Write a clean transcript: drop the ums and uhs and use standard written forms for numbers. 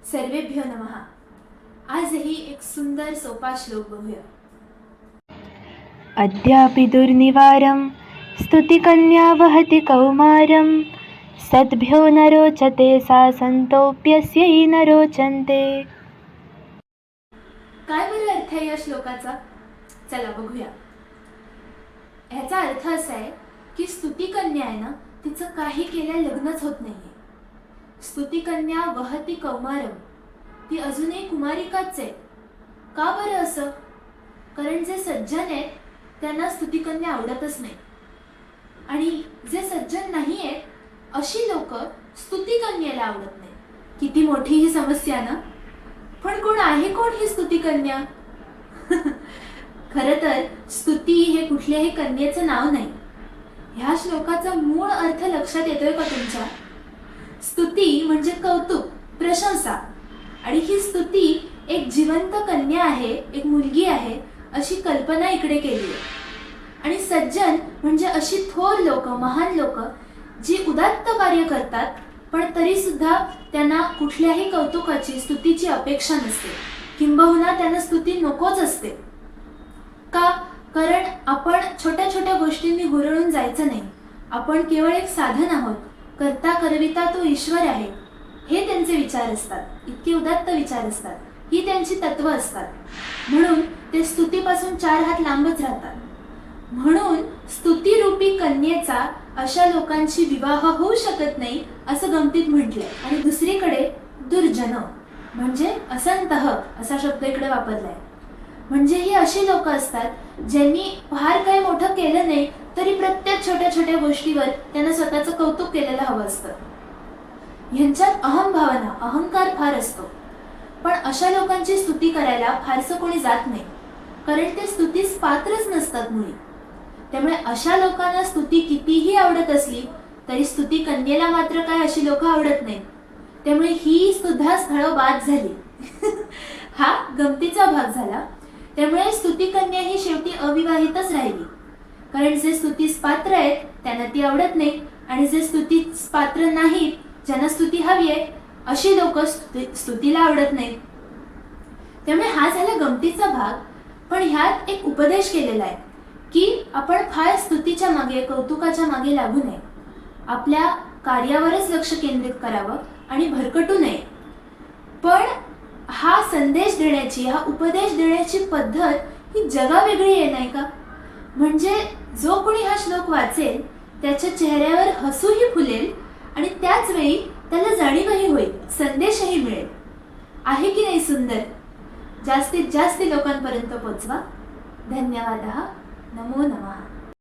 सर्वेभ्यो नमः। आजही एक सुंदर सोपा श्लोक बघूया। अद्यापि दुर्निवारं स्तुतिकन्या वहति कौमारं सद्भ्यो न रोचते सा संतोप्यस्यै न रोचन्ते। काय बरं अर्थ आहे या श्लोकाचा? चला बघूया। ह्याचा अर्थ असा आहे की स्तुतिकन्या आहे ना, तिचं काही केल्या लग्नच होत नाहीये। स्तुतिकन्या वहति कौमारम, ती अजूनही कुमारिकाच आहे। का बरं असं? कारण जे सज्जन आहेत त्यांना स्तुतिकन्या आवडतच नाही, आणि जे सज्जन नाही आहेत अशी लोक स्तुतिकन्याला आवडत नाही। किती मोठी ही समस्या ना। पण कोण आहे कोण ही स्तुतिकन्या? खरं तर स्तुती हे कुठल्याही कन्येचं नाव नाही। ह्या श्लोकाचा मूळ अर्थ लक्षात येतोय का तुमच्या? स्तुती म्हणजे कौतुक, प्रशंसा, आणि ही स्तुती एक जिवंत कन्या आहे, एक मुलगी आहे अशी कल्पना इकडे केली आहे। आणि सज्जन म्हणजे अशी थोर लोक, महान लोक जी उदात्त कार्य करतात, पण तरी सुद्धा त्यांना कुठल्याही कौतुकाची, स्तुतीची अपेक्षा नसते, किंबहुना त्यांना स्तुती नकोच असते। का? कारण आपण छोट्या छोट्या गोष्टींनी हुरळून जायचं नाही। आपण केवळ एक साधन आहोत, करता करविता तो ईश्वर आहे, हे त्यांचे विचार असतात। इतके उदात्त विचार असतात, ही त्यांची तत्व असतात। म्हणून ते स्तुतीपासून 4 हात लांबच राहतात। म्हणून स्तुतीरूपी कन्येचा अशा लोकांशी विवाह होऊ शकत नाही असं गमतीत म्हटलंय। आणि दुसरीकडे दुर्जन म्हणजे असंतः असा शब्द इकडे वापरलाय। म्हणजे ही अशी लोक असतात ज्यांनी फार काही मोठं केलं नाही तरी प्रत्येक छोट्या छोट्या गोष्टीवर त्यांना स्वतःचं कौतुक केलेलं हवं असतं। ह्यांच्यात अहंभावना, अहंकार फार असतो। पण अशा लोकांची स्तुती करायला फारसं कोणी जात नाही, कारण ते स्तुतीस पात्रच नसतात मुळी। त्यामुळे अशा लोकांना स्तुती कितीही आवडत असली तरी स्तुती कन्येला मात्र काय अशी लोक आवडत नाहीत। त्यामुळे ही सुद्धा स्थळं बाद झाली। हा गमतीचा भाग झाला। त्यामुळे स्तुती कन्या ही शेवटी अविवाहितच राहिली, कारण जे स्तुतीस पात्र आहेत त्यांना ती आवडत नाही, आणि जे स्तुतीस पात्र नाहीत, ज्यांना स्तुती हवी आहे, अशी लोक स्तुतीला आवडत नाहीत। त्यामुळे हा झाला गमतीचा भाग। पण ह्यात एक उपदेश केलेला आहे की आपण फार स्तुतीच्या मागे, कौतुकाच्या मागे लागू नये, आपल्या कार्यावरच लक्ष केंद्रित करावं आणि भरकटू नये। पण हा संदेश देण्याची, हा उपदेश देण्याची पद्धत ही जगावेगळी आहे नाही का? म्हणजे जो कोणी हा श्लोक वाचेल त्याच्या चेहऱ्यावर हसूही फुलेल, आणि त्याच वेळी त्याला जाणीवही होईल, संदेशही मिळेल। आहे की नाही सुंदर? जास्तीत जास्त लोकांपर्यंत पोचवा। धन्यवाद। नमो नमः।